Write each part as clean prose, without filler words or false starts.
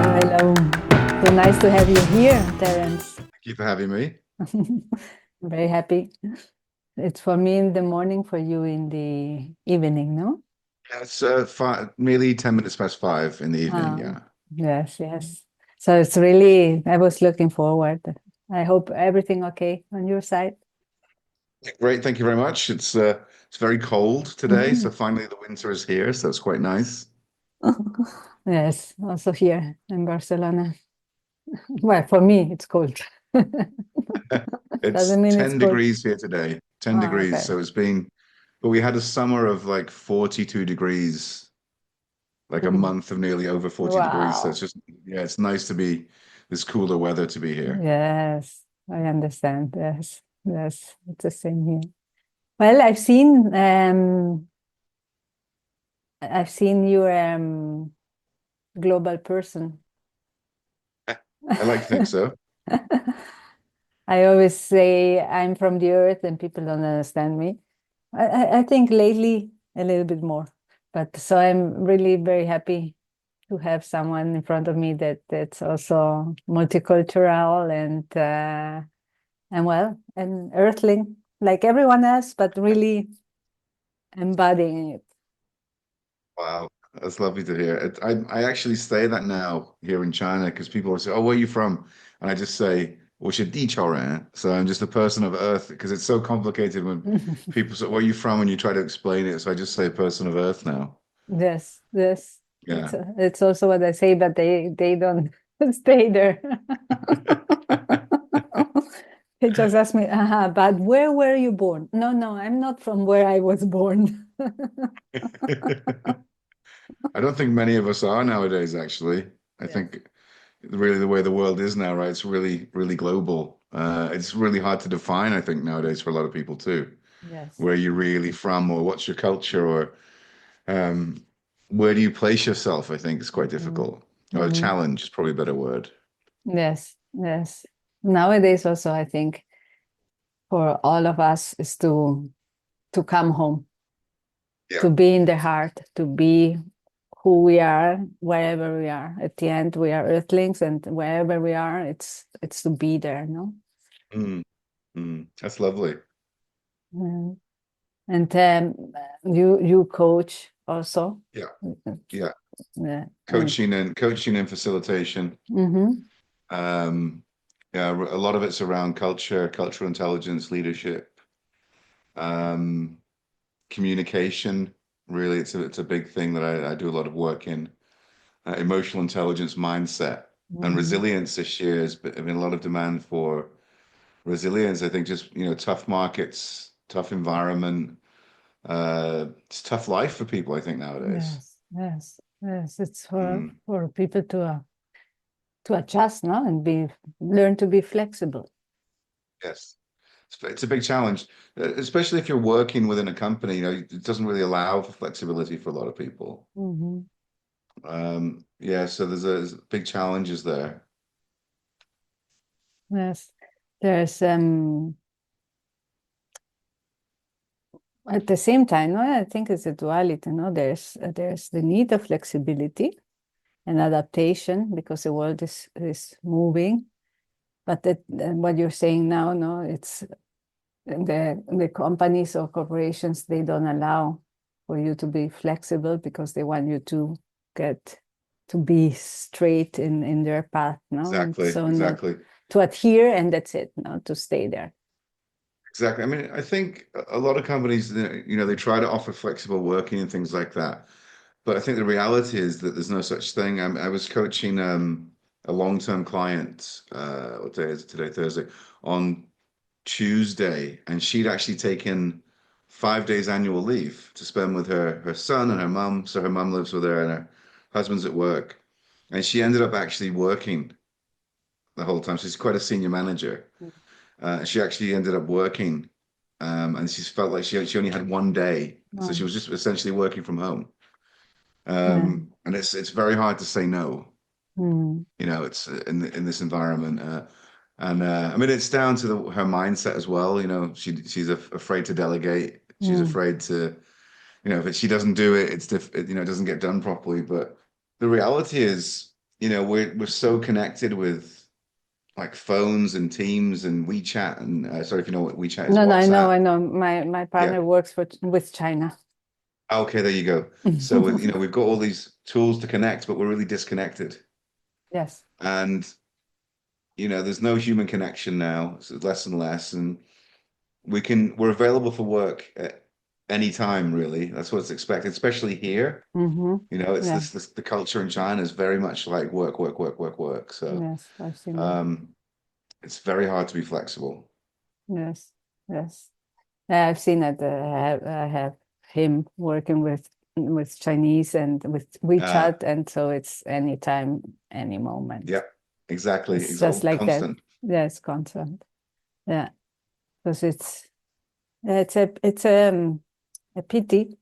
hello. So nice to have you here, Terence. Thank you for having me. Very happy. It's for me in the morning, for you in the evening, no? Yeah, it's nearly 10 minutes past 5 in the evening. Um, Yeah. yes, yes. So it's really, I was looking forward. I hope everything okay on your side. Great. Thank you very much. It's very cold today, so finally the winter is here, so it's quite nice. Yes, also here in Barcelona. Well, for me, it's cold. It's Doesn't mean it's 10 cold. degrees here today. 10 Ah, degrees. okay. So but we had a summer of like 42 degrees, like a month of nearly over 40 degrees. So Wow. yeah, it's nice to be this cooler weather to be here. Yes, I understand. Yes, yes, it's the same here. Well, I've seen you're global person. I like to think so. I always say I'm from the earth and people don't understand me. I think lately a little bit more. But so I'm really very happy to have someone in front of me that's also multicultural and well, an earthling like everyone else, but really embodying it. Wow, that's lovely to hear. I actually say that now here in China because people will say, "Oh, where are you from?" And I just say, "我是地球人." So I'm just a person of Earth because it's so complicated when people say, "Where are you from?" and you try to explain it. So I just say a person of Earth now. Yes, yes. Yeah. It's also what I say, but they don't stay there. They just ask me, but where were you born? No, no, I'm not from where I was born. I don't think many of us are nowadays, actually. I Yes, think really the way the world is now, right? It's really, really global. It's really hard to define, I think, nowadays for a lot of people too. yes. Where you're really from or what's your culture or um, where do you place yourself? I think is quite Mm. difficult. Or a Mhm. challenge is probably a better word. Yes, yes. Nowadays also, I think for all of us is to come home, Yeah. to be in the heart, to be who we are, wherever we are. At the end, we are earthlings, and wherever we are, it's to be there, no? Mm, that's lovely. Mm. And you coach also. Yeah. Yeah. Yeah. And Coaching and facilitation. mhm. Um, yeah, a lot of it's around culture, cultural intelligence, leadership, um, communication. Really, it's a big thing that I do a lot of work in. Emotional intelligence, mindset, and Mhm. resilience this year has been a lot of demand for resilience. I think just, tough markets, tough environment, it's tough life for people, I think, nowadays. Yes, yes, yes. It's Mm, for people to adjust, no, and be learn to be flexible. yes. It's a big challenge, especially if you're working within a company, it doesn't really allow for flexibility for a lot of people. Mhm. Yeah, so there's big challenges there. Yes, there's at the same time, no, I think it's a duality. No, there's the need of flexibility and adaptation because the world is moving. But what you're saying now, no, it's the companies or corporations, they don't allow for you to be flexible because they want you to get to be straight in their path, no, and Exactly, so not exactly. to adhere, and that's it, no, to stay there. Exactly. I mean, I think a lot of companies, they try to offer flexible working and things like that. But I think the reality is that there's no such thing. I was coaching a long-term client, what day is it today? Thursday, on Tuesday, and she'd actually taken 5 days annual leave to spend with her son and her mum. So her mum lives with her and her husband's at work. And she ended up actually working the whole time. She's quite a senior manager. She actually ended up working, and she felt like she only had one day, so she Um, was just essentially working from home. yeah. And it's very hard to say no. Mm, It's in this environment, and I mean it's down to her mindset as well. She's afraid to delegate. She's mm, afraid to, if she doesn't do it, it doesn't get done properly. But the reality is, we're so connected with like phones and Teams and WeChat and sorry if you know what WeChat is, No, no, I WhatsApp. know. My Yeah. partner works with China. Okay, there you go. So we've got all these tools to connect, but we're really disconnected. Yes. And there's no human connection now. It's less and less, and we're available for work at any time, really. That's what's expected, especially here. Mm-hmm. It's Yeah. this the culture in China is very much like work, work, work, work, work. So Yes, I've seen that. um, it's very hard to be flexible. Yes. Yes. Yeah, I've seen that. I have him working with Chinese and with Uh, WeChat, and so it's anytime, any moment. yeah, exactly. It's It's just all like that. constant. Yes, constant. Yeah, because it's a pity.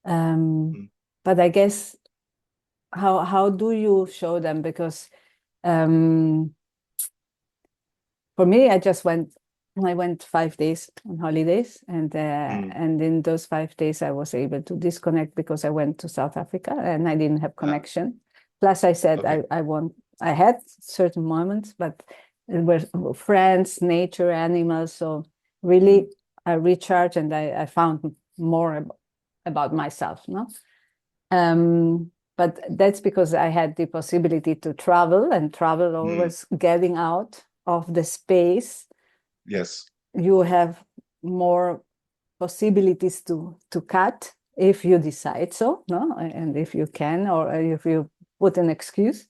Um, Mm. but I guess how do you show them? Because um, for me, I went 5 days on holidays, Mm. and in those 5 days, I was able to disconnect because I went to South Africa and I didn't have Uh, connection. Plus, I said okay. I had certain moments, but it were friends, nature, animals. So Mm. really, I recharged and I found more about myself. No, but that's because I had the possibility to travel, and travel Mm. always getting out of the space. Yes. You have more possibilities to cut if you decide so, no, and if you can, or if you put an excuse.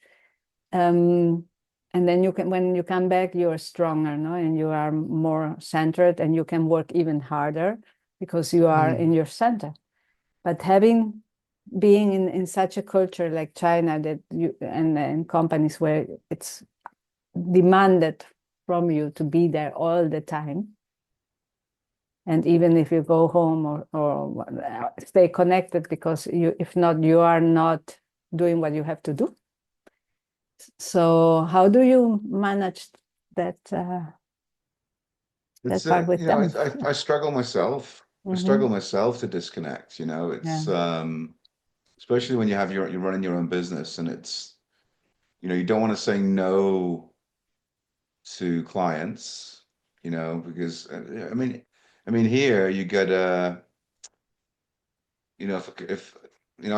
um, and then you can, when you come back, you're stronger, no, and you are more centered, and you can work even harder because you are Mm. in your center. But being in such a culture like China, that you and companies where it's demanded from you to be there all the time, and even if you go home or stay connected, because if not, you are not doing what you have to do. So how do you manage that It's part with them? I struggle myself. I struggle Mm-hmm. myself to disconnect. Yeah. It's especially when you're running your own business and it's you don't want to say no to clients, because I mean here you get if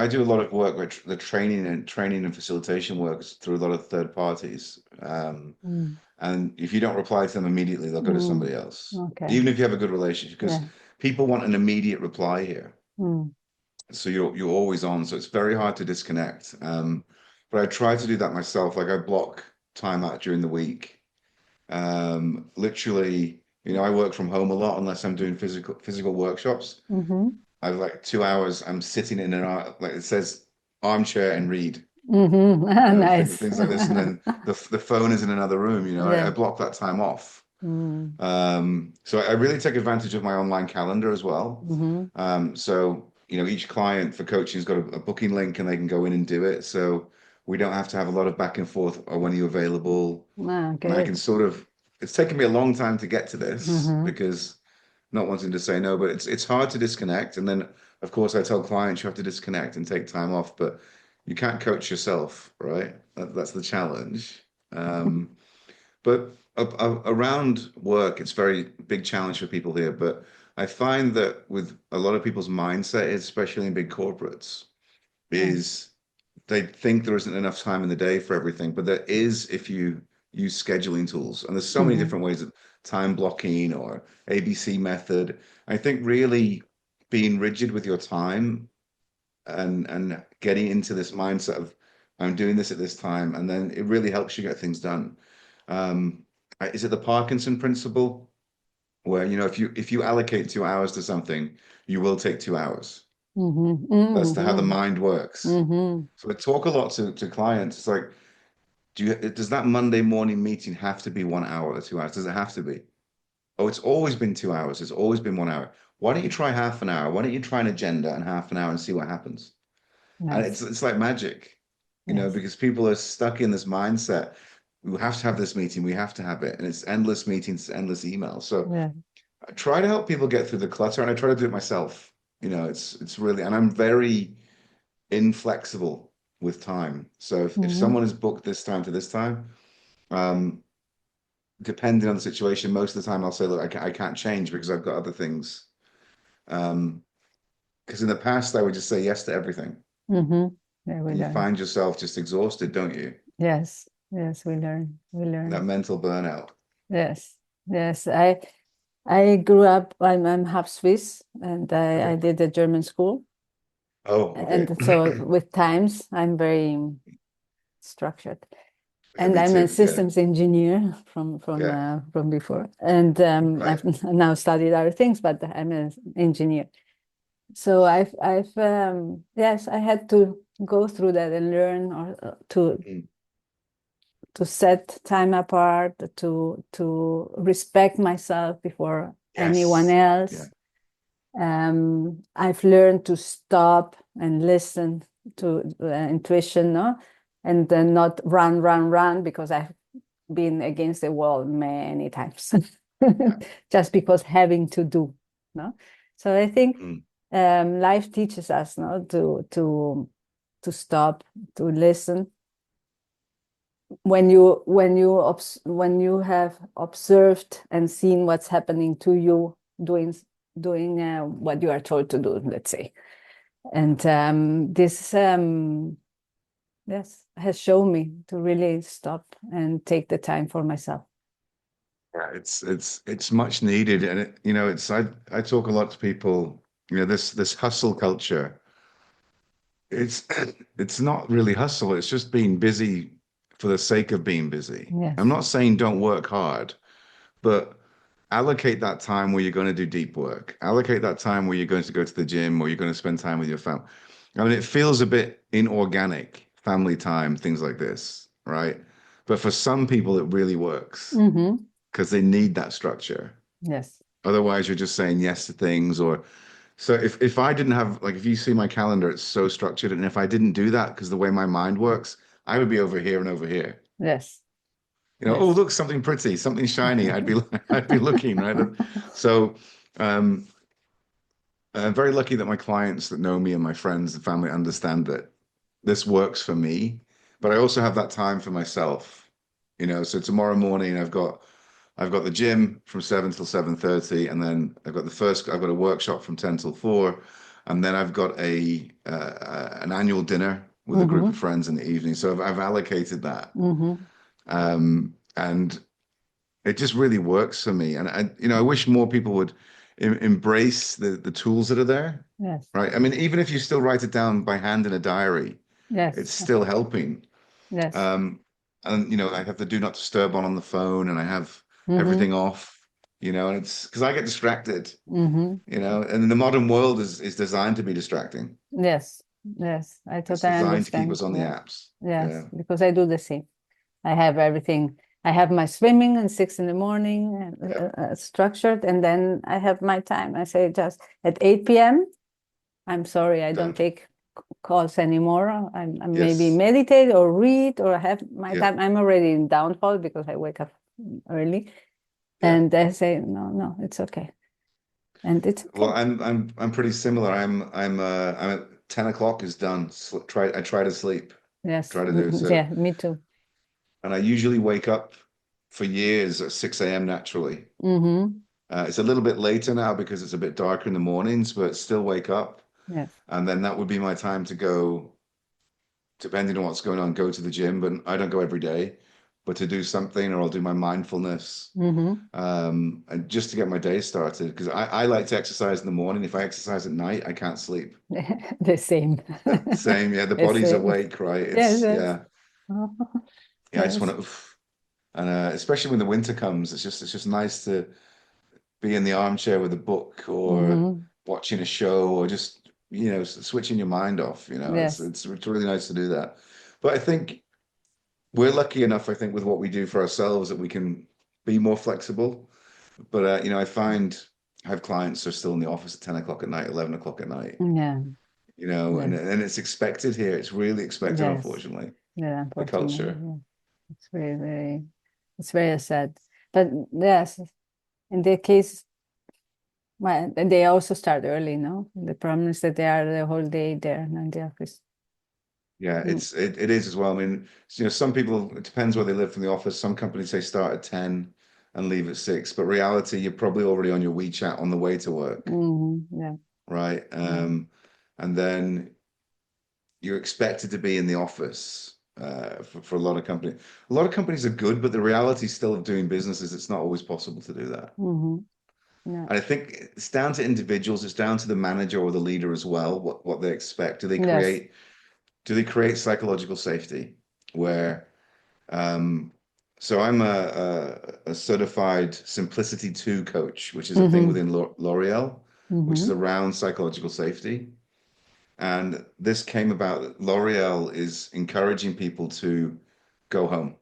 I do a lot of work with the training and facilitation works through a lot of third parties. Mm. And if you don't reply to them immediately, they'll go to Mm. somebody else, Okay. even if you have a good relationship, because Yeah. people want an immediate reply here. Mm. So you're always on. So it's very hard to disconnect. But I try to do that myself. Like I block time out during the week. Literally, I work from home a lot unless I'm doing physical workshops. Mm-hmm. I have like 2 hours. I'm sitting in like it says armchair and read. Mm-hmm. Nice. Things like this, and then the phone is in another room. I Yeah. block that time off. Mm. So I really take advantage of my online calendar as well. Mm-hmm. So each client for coaching has got a booking link, and they can go in and do it. So we don't have to have a lot of back and forth. Or when are you available? Ah, And I can good. sort of. It's taken me a long time to get to this Mm-hmm. because not wanting to say no, but it's hard to disconnect. And then, of course, I tell clients you have to disconnect and take time off, but you can't coach yourself, right? That's the challenge. But around work, it's very big challenge for people here. But I find that with a lot of people's mindset, especially in big corporates, Yeah. is they think there isn't enough time in the day for everything, but there is if you use scheduling tools. And there's so many Mm-hmm. different ways of time blocking or ABC method. I think really being rigid with your time and getting into this mindset of I'm doing this at this time, and then it really helps you get things done. Um, is it the Parkinson principle, where if you allocate 2 hours to something, you will take 2 hours. Mm-hmm. That's how the Mm-hmm. mind works. Mm-hmm. So I talk a lot to clients. It's like, does that Monday morning meeting have to be 1 hour or 2 hours? Does it have to be? Oh, it's always been 2 hours. It's always been 1 hour. Why don't you try half an hour? Why don't you try an agenda and half an hour and see what happens? And it's Nice. it's like magic, Yes. because people are stuck in this mindset. We have to have this meeting. We have to have it, and it's endless meetings, endless emails. So Yeah. I try to help people get through the clutter, and I try to do it myself. It's really, and I'm very inflexible with time. So if someone is booked this time to this time, depending on the situation, most of the time I'll say, look, I can't change because I've got other things. Because in the past I would just say yes to everything. Yeah, we And you learn. find yourself just exhausted, don't you? Yes, yes, we learn. We That learn. mental burnout. Yes, yes. I grew up. I'm half Swiss, and I Okay. did a German school, Oh, okay. and so with times I'm very structured. Yeah, And me I'm a too. Yeah. systems engineer Yeah. from before, and Right. I've now studied other things, but I'm an engineer. So I've yes, I had to go through that and learn or Mm. to set time apart, to respect myself before anyone Yes. Yeah. else. I've learned to stop and listen to intuition, no, and then not run because I've been against the wall many times, Yeah. just because having to do, no. So I think Mm. life teaches us, no, to stop, to listen. When you have observed and seen what's happening to you doing what you are told to do, let's say, and this yes has shown me to really stop and take the time for myself. Yeah, it's much needed, and it's I talk a lot to people. This hustle culture. It's it's not really hustle. It's just being busy for the sake of being busy. I'm Yes. not saying don't work hard, but allocate that time where you're going to do deep work. Allocate that time where you're going to go to the gym or you're going to spend time with your family. I mean, it feels a bit inorganic, family time, things like this, right? But for some people, it really works Mm-hmm. because they need that structure. Yes. Otherwise, you're just saying yes to things. Or so if I didn't have, like, if you see my calendar, it's so structured. And if I didn't do that, because the way my mind works, I would be over here and over here. Yes. Oh, Yes. look, something pretty, something shiny. I'd be looking, right? So, um, I'm very lucky that my clients that know me and my friends and family understand that this works for me, but I also have that time for myself. So tomorrow morning I've got the gym from 7 till 7:30, and then I've got a workshop from 10 till 4, and then I've got a an annual dinner with a group Mm-hmm. of friends in the evening. So I've allocated that. Mm-hmm. And it just really works for me. And I wish more people would embrace the tools that are there, Yes. right? I mean, even if you still write it down by hand in a diary, Yes. it's still helping. Yes. Um, and I have the do not disturb on the phone, and I have Mm-hmm. everything off, and it's because I get distracted, Mm-hmm. and the modern world is designed to be distracting. Yes. Yes. I It's totally designed to keep understand. us on the Yeah. apps. Yes. Yeah. Because I do the same. I have everything. I have my swimming at 6 in the morning, Yeah. structured, and then I have my time. I say just at 8 p.m. I'm sorry, I don't Done. take calls anymore. I maybe Yes. meditate or read or have my Yeah. time. I'm already in downfall because I wake up early, Yeah. and I say no, it's okay, and it's Well, okay. I'm pretty similar. I'm at 10 o'clock is done. I try to sleep. Yes, Try to do so. yeah, me too. And I usually wake up for years at 6 a.m. naturally. Mm-hmm. It's a little bit later now because it's a bit darker in the mornings, but still wake up. Yes. And then that would be my time to go, depending on what's going on, go to the gym. But I don't go every day, but to do something, or I'll do my mindfulness, Mm-hmm. and just to get my day started. Because I like to exercise in the morning. If I exercise at night, I can't sleep. The same. Same, yeah. The The body's same. awake, right? Yes, It's yes. yeah, Oh, yeah. I just yes. want to, and especially when the winter comes, it's just nice to be in the armchair with a book or Mm-hmm. watching a show or just switching your mind off. It's Yes. it's really nice to do that. But I think we're lucky enough, I think, with what we do for ourselves that we can be more flexible. But I find I have clients who are still in the office at 10 o'clock at night, 11 o'clock at night. Yeah. And Yes. it's expected here. It's really expected, Yes. unfortunately, Yeah. the Unfortunately, culture. yeah. It's it's very sad. But yes, in their case, well, they also start early, no? The problem is that they are the whole day there in the office. Yeah, it is as well. I mean, some people, it depends where they live from the office. Some companies say start at 10 and leave at 6, but reality, you're probably already on your WeChat on the way to work, Yeah. right? And then you're expected to be in the office for a lot of companies. A lot of companies are good, but the reality still of doing business is it's not always possible to do that. Yeah. And I think it's down to individuals, it's down to the manager or the leader as well, what they expect. Yes. Do they create psychological safety where so I'm a certified Simplicity 2 coach, which is a thing within L'Oreal, which is around psychological safety. And this came about, L'Oreal is encouraging people to go home,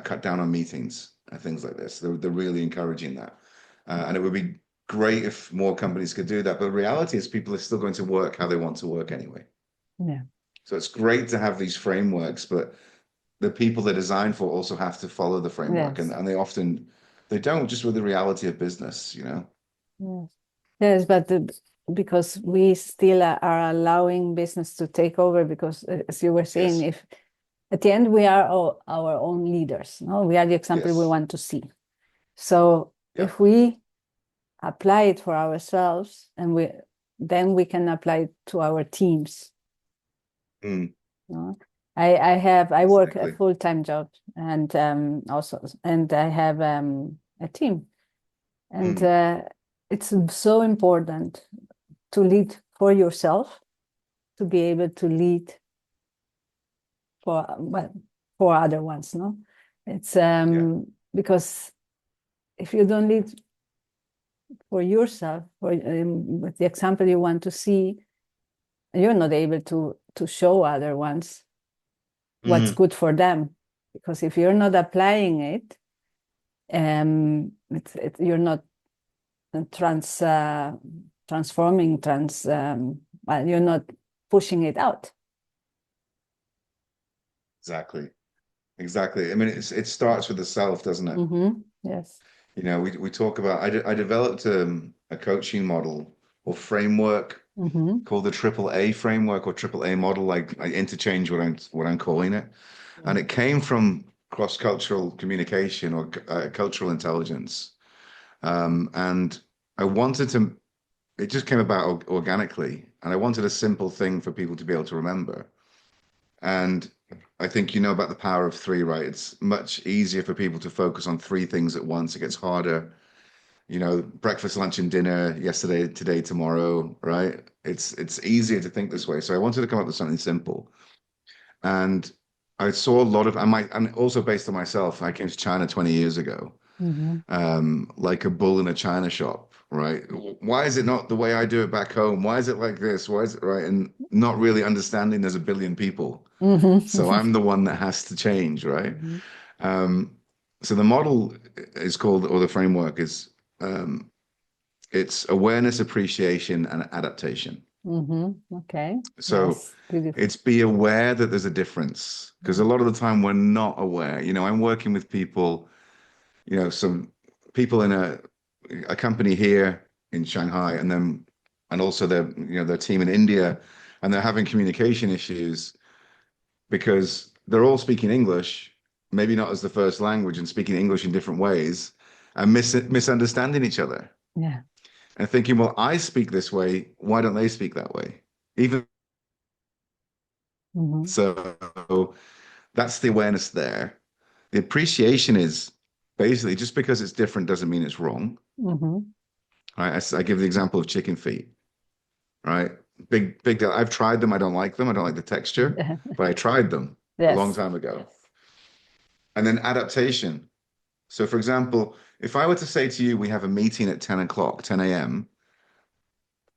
cut down on meetings and things like this. They're really encouraging that. And it would be great if more companies could do that. But the reality is people are still going to work how they want to work anyway. Yeah. So it's great to have these frameworks, but the people they're designed for also have to follow the framework. Yes. And they don't, just with the reality of business, you know? Yes. Yes, but because we still are allowing business to take over, because as you were saying, Yes. if at the end we are all our own leaders, no, we are the example we Yes. want to see. So Yeah. if we apply it for ourselves, and then we can apply it to our teams. Mm, No? I work a exactly. full-time job, and I have a team, and Mm, it's so important to lead for yourself, to be able to lead for other ones. No, it's yeah. because if you don't lead for yourself, with the example you want to see, you're not able to show other ones what's Mm, good for them, because if you're not applying it, you're not transforming, well, you're not pushing it out. exactly. Exactly. I mean, it starts with the self, doesn't it? Yes. You know, we talk about, I developed a coaching model or framework called the triple A framework or triple A model. Like I interchange what I'm calling it. And it came from cross-cultural communication or cultural intelligence. And I wanted to, it just came about organically. And I wanted a simple thing for people to be able to remember. And I think you know about the power of three, right? It's much easier for people to focus on three things at once. It gets harder, breakfast, lunch, and dinner, yesterday, today, tomorrow, right? It's easier to think this way. So I wanted to come up with something simple. And I saw a lot of, and also based on myself, I came to China 20 years ago, like a bull in a china shop, right? Why is it not the way I do it back home? Why is it like this? Why is it right? And not really understanding there's a billion people. So I'm the one that has to change, right? Um, so the model is called, or the framework is, it's awareness, appreciation, and adaptation. Okay. So Yes. Beautiful. it's be aware that there's a difference because a lot of the time we're not aware. I'm working with people, some people in a company here in Shanghai, and also their team in India, and they're having communication issues because they're all speaking English, maybe not as the first language, and speaking English in different ways, and misunderstanding each other, Yeah. and thinking, well, I speak this way, why don't they speak that way? Even so, that's the awareness there. The appreciation is basically just because it's different doesn't mean it's wrong. Right? I give the example of chicken feet, right? Big deal. I've tried them. I don't like them. I don't like the texture, but I tried them a long Yes. time ago. And then adaptation. So, for example, if I were to say to you, we have a meeting at 10 o'clock, 10 a.m.,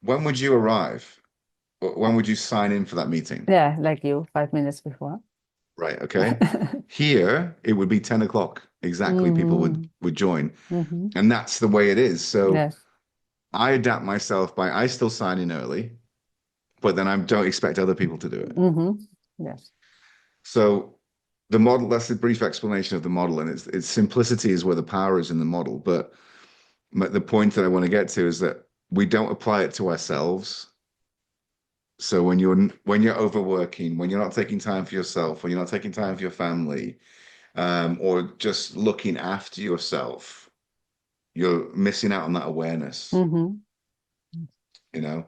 when would you arrive? When would you sign in for that meeting? Yeah, like you, 5 minutes before. Right. Okay. Here, it would be 10 o'clock. Exactly. People would join. And that's the way it is. So Yes. I adapt myself by I still sign in early, but then I don't expect other people to do it. Yes. So the model, that's the brief explanation of the model. And it's simplicity is where the power is in the model. But the point that I want to get to is that we don't apply it to ourselves. So when you're overworking, when you're not taking time for yourself, when you're not taking time for your family, or just looking after yourself, you're missing out on that awareness, Mm-hmm. you know?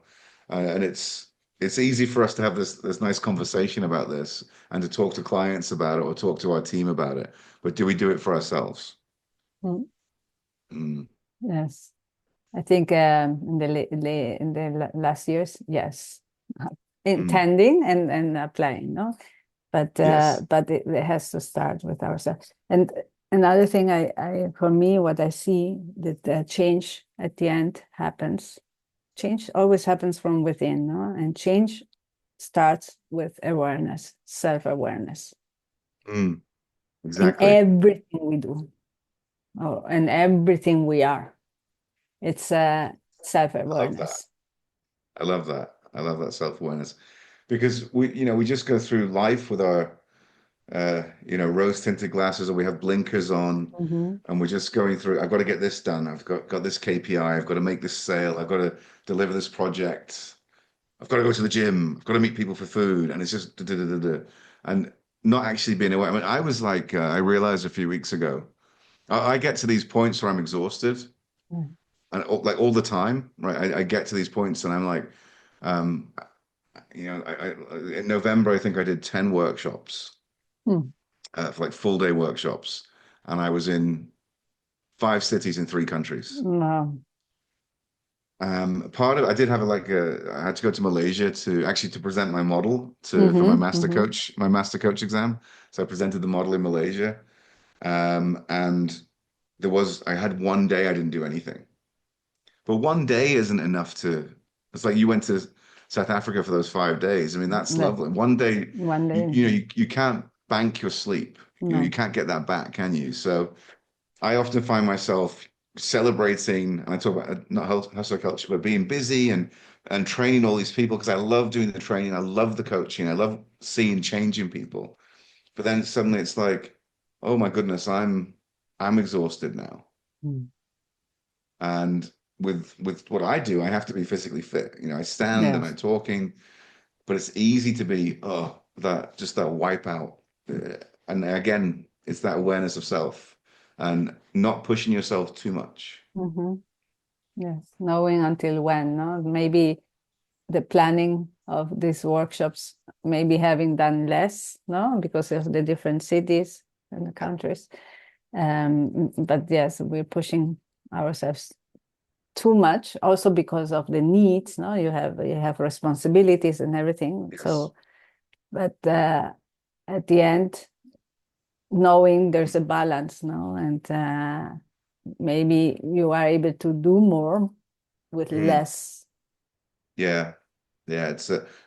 And it's easy for us to have this nice conversation about this and to talk to clients about it or talk to our team about it. But do we do it for ourselves? Mm. Mm, Yes. I think in the last years, yes, mm, intending and applying, no, yes. but it has to start with ourselves. And another thing, for me, what I see that change at the end happens. Change always happens from within, no, and change starts with awareness, self-awareness Mm, in exactly. everything we do, or in everything we are. It's I love that. self-awareness. I love that. I love that self-awareness because we just go through life with our rose-tinted glasses, or we have blinkers on, Mm-hmm. and we're just going through. I've got to get this done. I've got this KPI. I've got to make this sale. I've got to deliver this project. I've got to go to the gym. I've got to meet people for food, and it's just da, da, da, da, da. And not actually being aware. I mean, I was like, I realized a few weeks ago, I get to these points where I'm exhausted, and like all the time, right? I get to these points, and I'm like, um, in November, I think I did 10 workshops, Mm. for like full day workshops, and I was in 5 cities in 3 countries. No. Part of I did have I had to go to Malaysia to present my model to for Mm-hmm. Mm-hmm. my master coach exam. So I presented the model in Malaysia. And I had one day I didn't do anything. But one day isn't enough it's like you went to South Africa for those 5 days. I mean, that's That lovely. One day, one day. you can't bank your sleep. You No. can't get that back, can you? So I often find myself celebrating, and I talk about not hustle culture, but being busy and training all these people because I love doing the training, I love the coaching, I love seeing change in people. But then suddenly it's like, oh my goodness, I'm exhausted now. Mm. And with what I do, I have to be physically fit. I stand and I'm Yes. talking, but it's easy to be that wipeout. And again, it's that awareness of self and not pushing yourself too much. Mm-hmm. Yes. Knowing until when, no? Maybe the planning of these workshops, maybe having done less, no, because of the different cities and the countries. But yes, we're pushing ourselves too much, also because of the needs, no? You have responsibilities and everything. Yes. So, but at the end, knowing there's a balance, no, and maybe you are able to do more with Mm. less. Yeah. Yeah.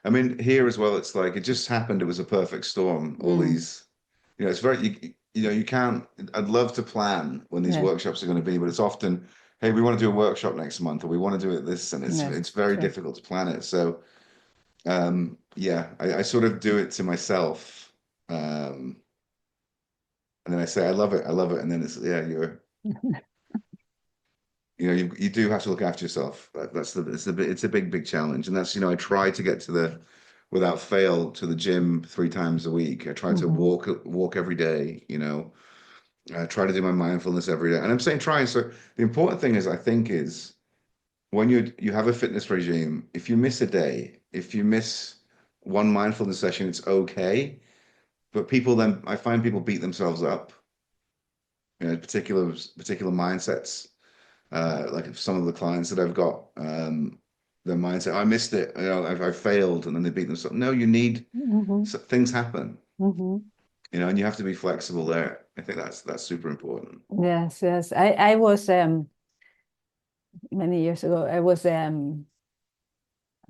I mean, here as well, it's like it just happened. It was a perfect storm. All Mm, these, it's you can't, I'd love to plan when these yeah, workshops are going to be, but it's often, hey, we want to do a workshop next month or we want to do it this, and it's yes, it's very sure. difficult to plan it. So, yeah, I sort of do it to myself. And then I say, I love it. And then it's, yeah, you do have to look after yourself. It's a big, big challenge. And that's, I try to get without fail to the gym 3 times a week. I try to Mm-hmm. walk every day, I try to do my mindfulness every day. And I'm saying try. So the important thing is, I think is when you have a fitness regime, if you miss a day, if you miss one mindfulness session, it's okay. But I find people beat themselves up, particular mindsets. Like if some of the clients that I've got, their mindset, I missed it, I failed, and then they beat themselves. No, Mm-hmm. things happen, Mm-hmm. and you have to be flexible there. I think that's super important. Yes, yes. I was many years ago. I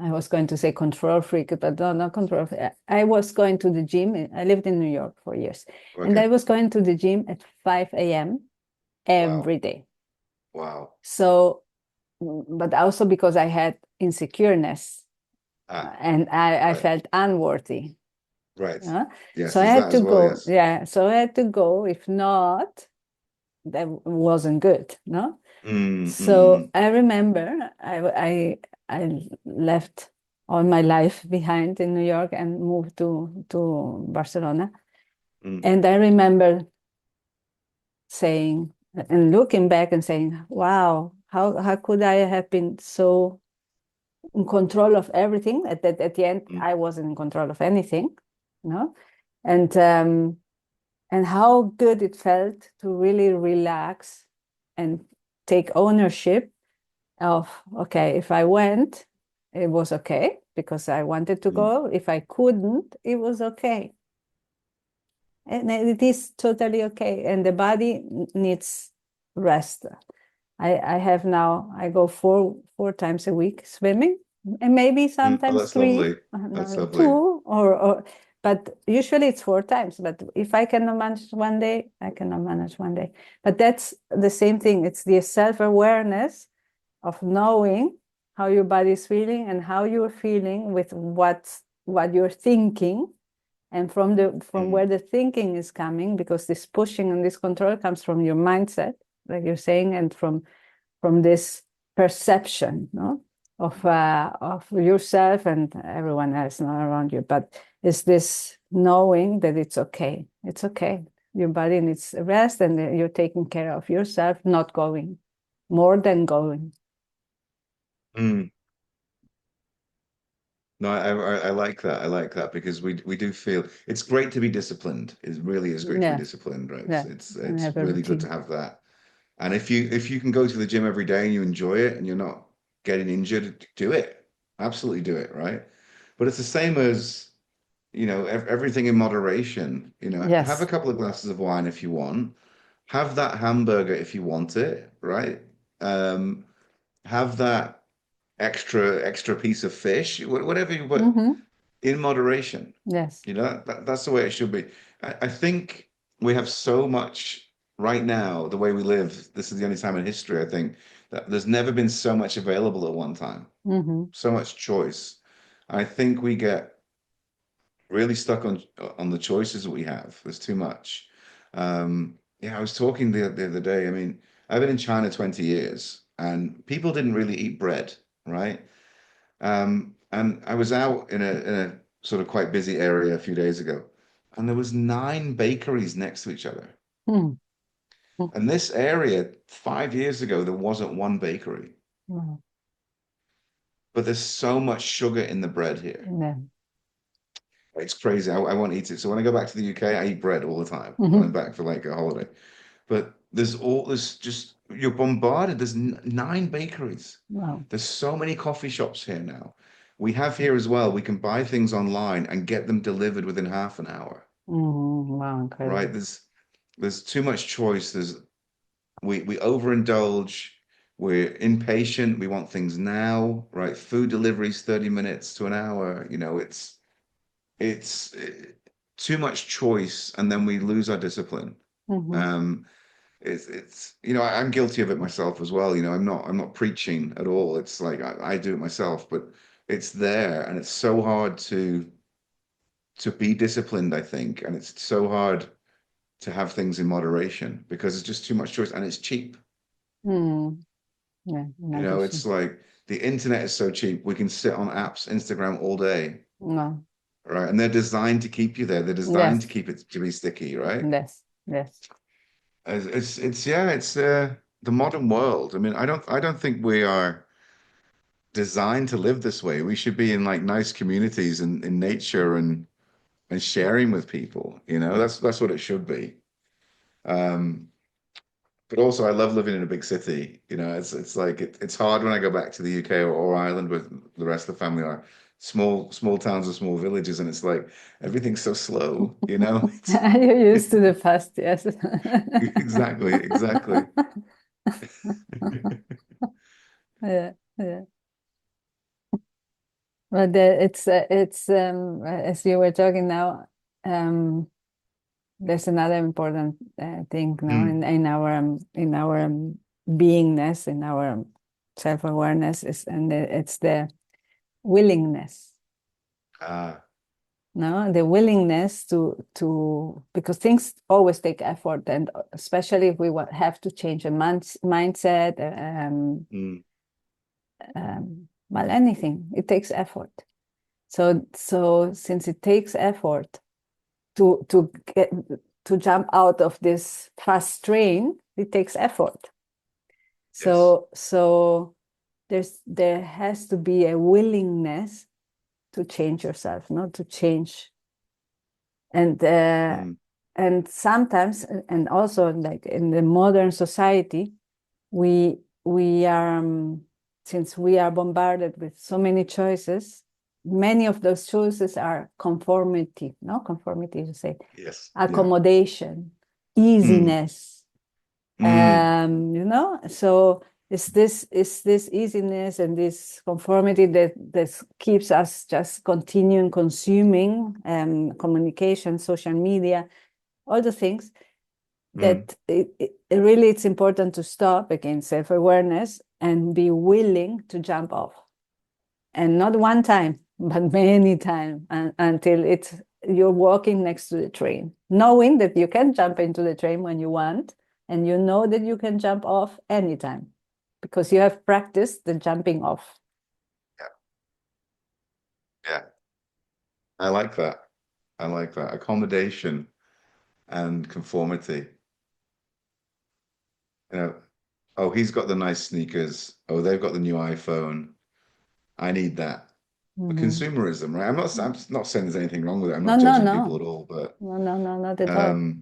was going to say control freak, but no, not control freak. I was going to the gym. I lived in New York for years, and Okay. I was going to the gym at 5 a.m. Wow. every day. Wow. So, but also because I had insecureness, Ah, and I right. felt unworthy. Right. uh, Yes, So I there's that had to as well. go. Yes. Yeah, so I had to go. If not, that wasn't good. No. Mm, mm, So mm. I remember I left all my life behind in New York and moved to Barcelona. And I remember saying and looking back and saying, wow, how could I have been so in control of everything? At the end, I wasn't in control of anything, and how good it felt to really relax and take ownership of, okay, if I went, it was okay because I wanted to go. If I couldn't, it was okay. And it is totally okay. And the body needs rest. I have now, I go four times a week swimming, and maybe sometimes that's 3, lovely. That's lovely. 2, but usually it's 4 times. But if I cannot manage one day, I cannot manage one day. But that's the same thing. It's the self-awareness of knowing how your body is feeling and how you're feeling with what you're thinking, and from where the thinking is coming, because this pushing and this control comes from your mindset, like you're saying, and from this perception, of yourself and everyone else around you. But it's this knowing that it's okay. It's okay. Your body needs rest, and you're taking care of yourself, not going more than going. No, I like that. I like that because we do feel it's great to be disciplined. It really is great to be disciplined, right? Yeah. It's really good to have that. And if you can go to the gym every day and you enjoy it and you're not getting injured, do it. Absolutely do it, right? But it's the same as, everything in moderation. Have a Yes. couple of glasses of wine if you want. Have that hamburger if you want it, right? Have that extra piece of fish, whatever you but in moderation. Yes. That's the way it should be. I think we have so much right now, the way we live. This is the only time in history, I think, that there's never been so much available at one time, so much choice. I think we get really stuck on the choices that we have. There's too much. Yeah, I was talking the other day. I mean, I've been in China 20 years, and people didn't really eat bread, right? And I was out in a sort of quite busy area a few days ago, and there was 9 bakeries next to each other. Mm. And this area, 5 years ago, there wasn't one bakery. Wow. But there's so much sugar in the bread here. Yeah. It's crazy. I won't eat it. So when I go back to the UK, I eat bread all the time when I'm back for like a holiday. But there's just, you're bombarded. There's 9 bakeries. Wow. There's so many coffee shops here now. We have here as well. We can buy things online and get them delivered within half an hour. Wow, incredible. Right? There's too much choice. We overindulge. We're impatient. We want things now, right? Food deliveries 30 minutes to an hour. It's too much choice, and then we lose our discipline. It's I'm guilty of it myself as well. I'm not preaching at all. It's like I do it myself, but it's there, and it's so hard to be disciplined, I think, and it's so hard to have things in moderation because it's just too much choice and it's cheap. Yeah, It's like the internet is so cheap. We can sit on apps, Instagram all day, no. right? And they're designed to keep you there. They're designed to keep it to be sticky, right? Yes. It's the modern world. I mean, I don't think we are designed to live this way. We should be in like nice communities and in nature and sharing with people. That's what it should be. Um, but also I love living in a big city. It's like it's hard when I go back to the UK or Ireland with the rest of the family are small towns or small villages, and it's like everything's so slow. You're used to the past, yes. Exactly. Yeah. But it's as you were talking now, there's another important thing now in our beingness, in our self-awareness, it's the willingness. No, the willingness to because things always take effort, and especially if we have to change a mindset, well, anything, it takes effort. So since it takes effort to jump out of this fast train, it takes effort. So there has to be a willingness to change yourself, not to change. And sometimes, and also like in the modern society, we are since we are bombarded with so many choices, many of those choices are conformity, no conformity, you say, Yes. accommodation, easiness, you know. So it's this easiness and this conformity that keeps us just continuing consuming communication, social media, all the things that really it's important to stop, again, self-awareness, and be willing to jump off, and not one time but many times, until you're walking next to the train, knowing that you can jump into the train when you want, and you know that you can jump off anytime because you have practiced the jumping off. Yeah. I like that. Accommodation and conformity. You know, oh, he's got the nice sneakers. Oh, they've got the new iPhone. I need that. Consumerism, right? I'm not saying there's anything wrong with it. I'm not judging people at all, but no, not at all.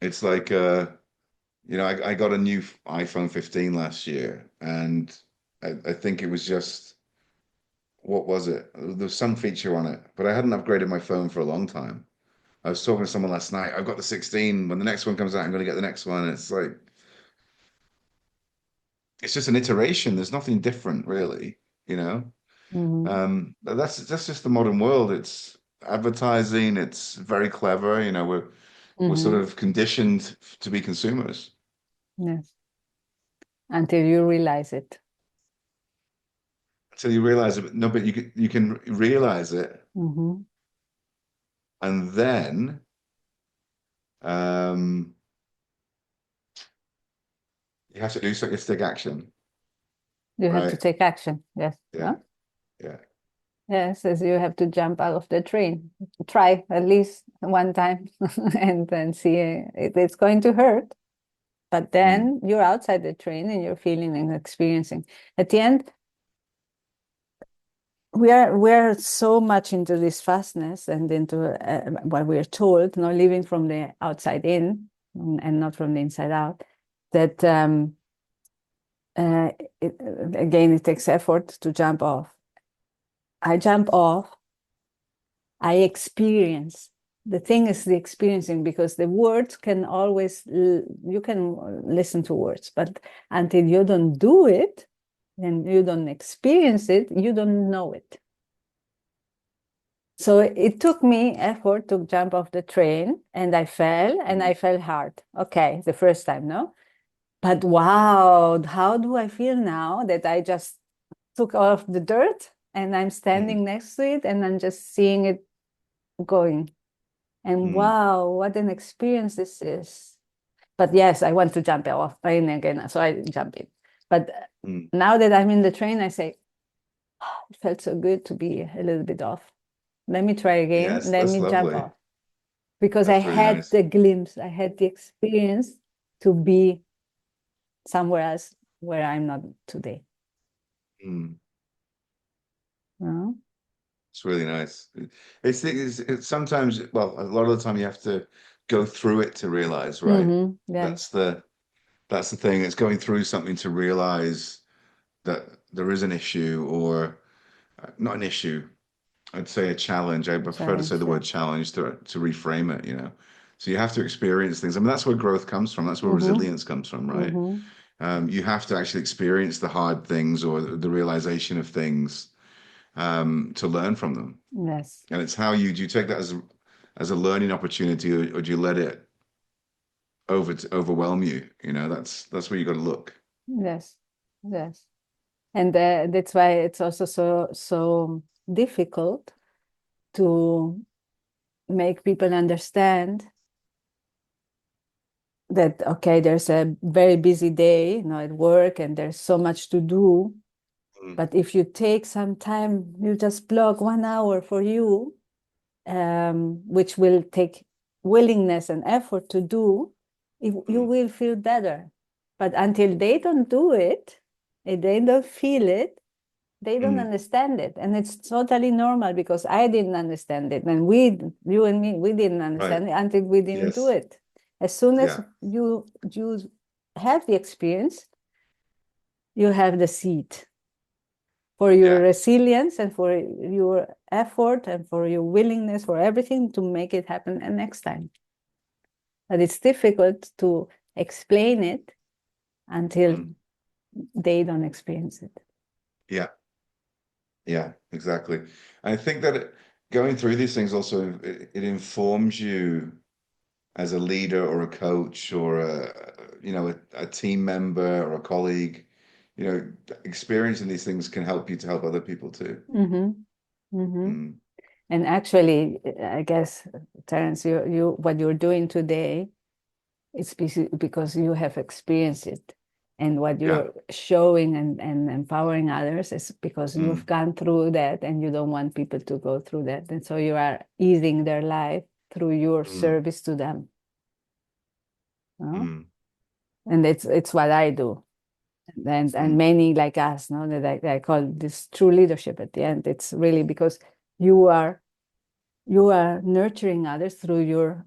It's like I got a new iPhone 15 last year, and I think it was just, what was it? There's some feature on it, but I hadn't upgraded my phone for a long time. I was talking to someone last night. I've got the 16. When the next one comes out, I'm going to get the next one. It's like, it's just an iteration. There's nothing different, really, you know? But that's just the modern world. It's advertising. It's very clever. You know, we're sort of conditioned to be consumers. Yes. Until you realize it. Until you realize it. No, but you can realize it, and then you have to do something to take action. You have to Right? take action. Yes. Yeah. Yeah. Yes, as you have to jump out of the train. Try at least one time and then see it's going to hurt. But then you're outside the train and you're feeling and experiencing. At the end, we're so much into this fastness and into what we're told, not living from the outside in and not from the inside out, that again, it takes effort to jump off. I jump off, I experience. The thing is the experiencing, because the words can always, you can listen to words, but until you don't do it, and you don't experience it, you don't know it. So it took me effort to jump off the train, and I fell, and I fell hard. Okay, the first time, no? But wow, how do I feel now that I just took off the dirt and I'm standing next to it and I'm just seeing it going. And wow, what an experience this is. But yes, I want to jump off train again, so I jump in. But now that I'm in the train, I say, oh, it felt so good to be a little bit off. Let me try again. Yes, Let that's me jump lovely. off. Because I That's really had nice. the glimpse, I had the experience to be somewhere else where I'm not today. No? It's really nice. It's sometimes, well, a lot of the time you have to go through it to realize, right? Yeah. That's the thing. It's going through something to realize that there is an issue, or not an issue. I'd say a challenge. I prefer to say Challenge, the yeah. word challenge to reframe it, you know. So you have to experience things. I mean, that's where growth comes from. That's where resilience comes from, right? You have to actually experience the hard things or the realization of things to learn from them. Yes. And it's how do you take that as a learning opportunity, or do you let it overwhelm you? You know, that's where you got to look. Yes. Yes. And that's why it's also so difficult to make people understand that, okay, there's a very busy day, you know, at work, and there's so much to do, But if you take some time, you just block 1 hour for you, which will take willingness and effort to do, you will feel better. But until they don't do it, if they don't feel it, they don't understand it. And it's totally normal, because I didn't understand it. And you and me, we didn't understand it until we didn't do it. As soon as you have the experience, you have the seed for your resilience and for your effort and for your willingness, for everything to make it happen the next time. But it's difficult to explain it until they don't experience it. Yeah, exactly. I think that going through these things also, it informs you as a leader or a coach or a team member or a colleague. Experiencing these things can help you to help other people too. And actually, I guess, Terence, what you're doing today, it's because you have experienced it. And what you're showing and empowering others is because you've gone through that, and you don't want people to go through that. And so you are easing their life through your service to them. And it's what I do. And many like us, that I call this true leadership at the end. It's really because you are nurturing others through your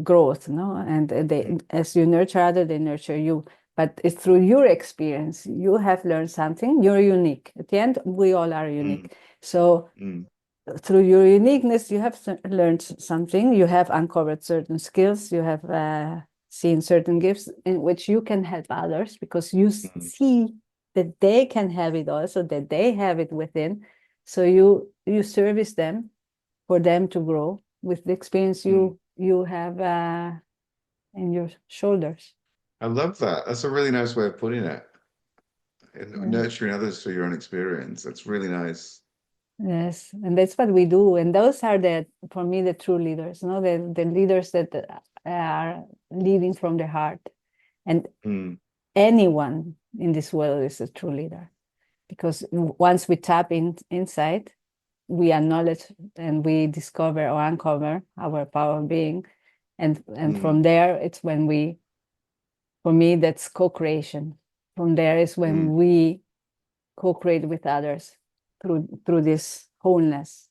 growth, and as you nurture others, they nurture you. But it's through your experience. You have learned something. You're unique. At the end, we all are unique. So through your uniqueness, you have learned something. You have uncovered certain skills. You have seen certain gifts in which you can help others, because you see that they can have it also, that they have it within. So you service them, for them to grow with the experience you have in your shoulders. I love that. That's a really nice way of putting it. And nurturing others through your own experience. That's really nice. Yes, and that's what we do. And those are for me, the true leaders, the leaders that are leading from the heart. And anyone in this world is a true leader, because once we tap inside, we acknowledge and we discover or uncover our power of being. And from there, it's when for me, that's co-creation. From there is when we co-create with others through this wholeness,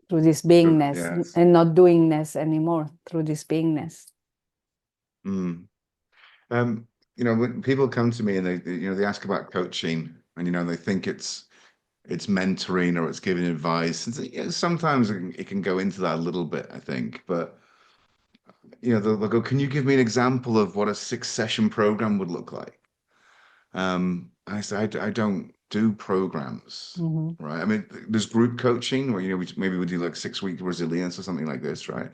through this beingness, and not doingness anymore, through this beingness. When people come to me and they ask about coaching, and they think it's mentoring or it's giving advice, and sometimes it can go into that a little bit, I think. But they'll go, "Can you give me an example of what a 6-session program would look like?" I say, I don't do programs, right? I mean, there's group coaching where maybe we do like 6-week resilience or something like this, right?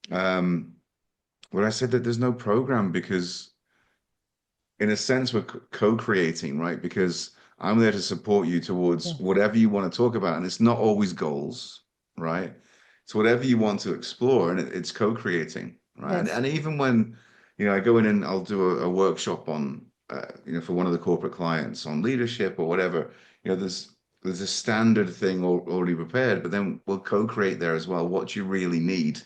But I said that there's no program, because in a sense we're co-creating, right? Because I'm there to support you towards whatever you want to talk about, and it's not always goals, right? It's whatever you want to explore, and it's co-creating, right? And even when I go in and I'll do a workshop on for one of the corporate clients on leadership or whatever, there's a standard thing already prepared, but then we'll co-create there as well. What do you really need?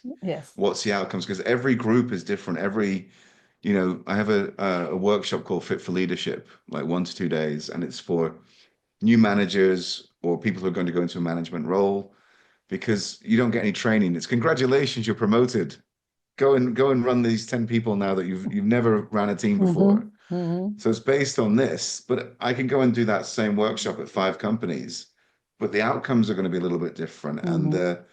What's the outcomes? Because every group is different. I have a workshop called Fit for Leadership, like 1 to 2 days, and it's for new managers or people who are going to go into a management role, because you don't get any training. It's congratulations, you're promoted. Go and run these 10 people now that you've never ran a team before. So it's based on this, but I can go and do that same workshop at 5 companies, but the outcomes are going to be a little bit different, and the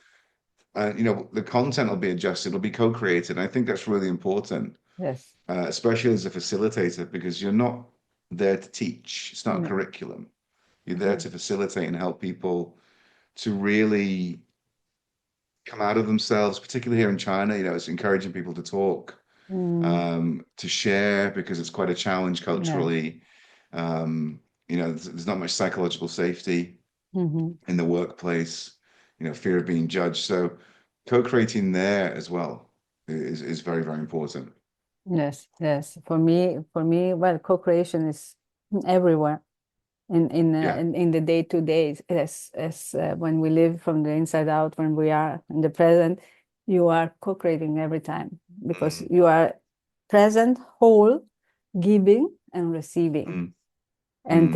content will be adjusted. It'll be co-created. I think that's really important. Yes. Especially as a facilitator, because you're not there to teach. It's not a curriculum. You're there to facilitate and help people to really come out of themselves, particularly here in China. It's encouraging people to talk, to share, because it's quite a challenge culturally. There's not much psychological safety in the workplace, fear of being judged. So co-creating there as well is very, very important. Yes. For me, well, co-creation is everywhere. Yeah. In the day-to-day, as when we live from the inside out, when we are in the present, you are co-creating every time, because you are present, whole, giving and receiving, and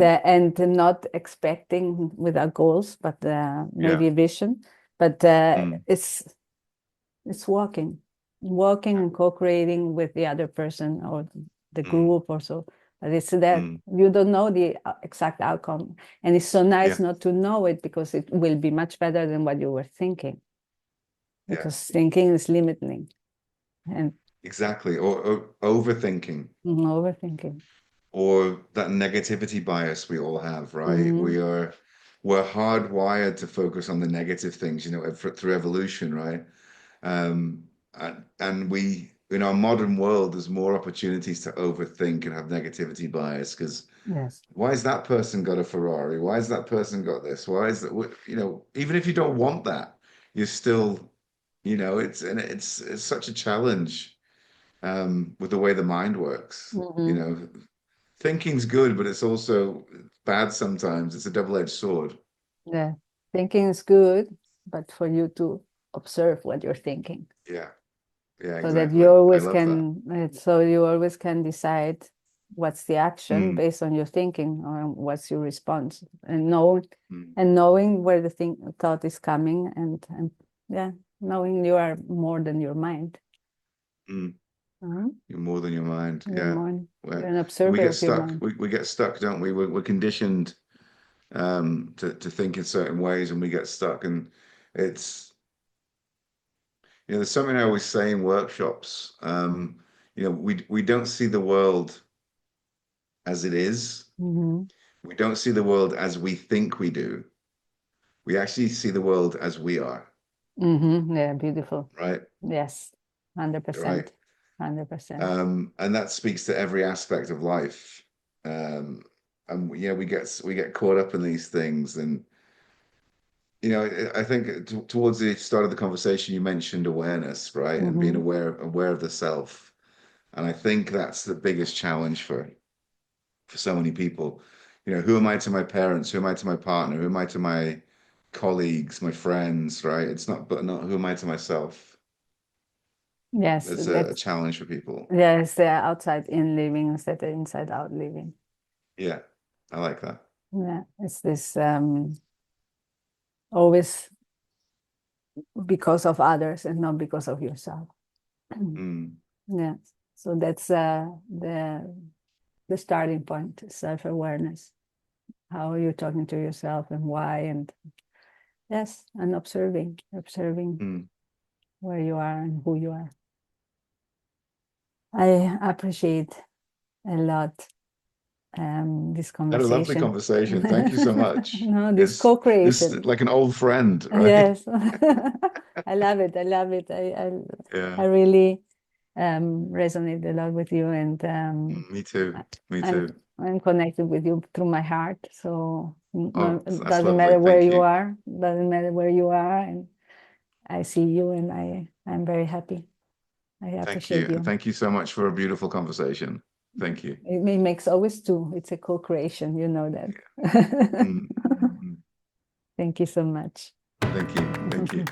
not expecting without goals, but maybe vision, but it's walking and co-creating with the other person or the group or so. But it's that you don't know the exact outcome. And it's so nice not to know it, because it will be much better than what you were thinking. Because thinking is limiting. And Exactly. Or overthinking. Overthinking. Or that negativity bias we all have, right? We're hardwired to focus on the negative things, through evolution, right? And we, in our modern world, there's more opportunities to overthink and have negativity bias, because why has that person got a Ferrari? Why has that person got this? Why is that, even if you don't want that, you're still, it's such a challenge with the way the mind works. Thinking's good, but it's also bad sometimes. It's a double-edged sword. Yeah, thinking is good, but for you to observe what you're thinking. Yeah, yeah, So that exactly. you always I love that. so you always can decide what's the action based on your thinking, or what's your response, and knowing where the thought is coming, and knowing you are more than your mind. You're more than your mind. You're an observer We get of your stuck. mind. We get stuck, don't we? We're conditioned to think in certain ways, and we get stuck. And it's there's something I always say in workshops. We don't see the world as it is. We don't see the world as we think we do. We actually see the world as we are. Yeah, beautiful. Right? Yes, 100%. Right. 100%. And that speaks to every aspect of life. And we get caught up in these things. And I think towards the start of the conversation, you mentioned awareness, right? And being aware of the self. And I think that's the biggest challenge for so many people. Who am I to my parents? Who am I to my partner? Who am I to my colleagues, my friends, right? It's not who am I to myself? Yes, That's a challenge for people. Yes, the outside in living instead of inside out living. Yeah, I like that. Yeah, it's this always because of others and not because of yourself. Yeah, so that's the starting point, self-awareness. How are you talking to yourself, and why? And yes, and observing where you are and who you are. I appreciate a lot this Had a lovely conversation. conversation. Thank you so much. No, this It's co-creation. like an old friend, right? Yes, I love it. I love it. I really resonate a lot with you, and Me too. Me too. I'm connected with you through my heart. So Oh, it that's doesn't lovely. matter where Thank you you. are. Doesn't matter where you are, and I see you, and I'm very happy. I Thank you. appreciate you. And thank you so much for a beautiful conversation. Thank you. It makes always two. It's a co-creation. You know that. Mm. Thank you so much. Thank you. Thank you.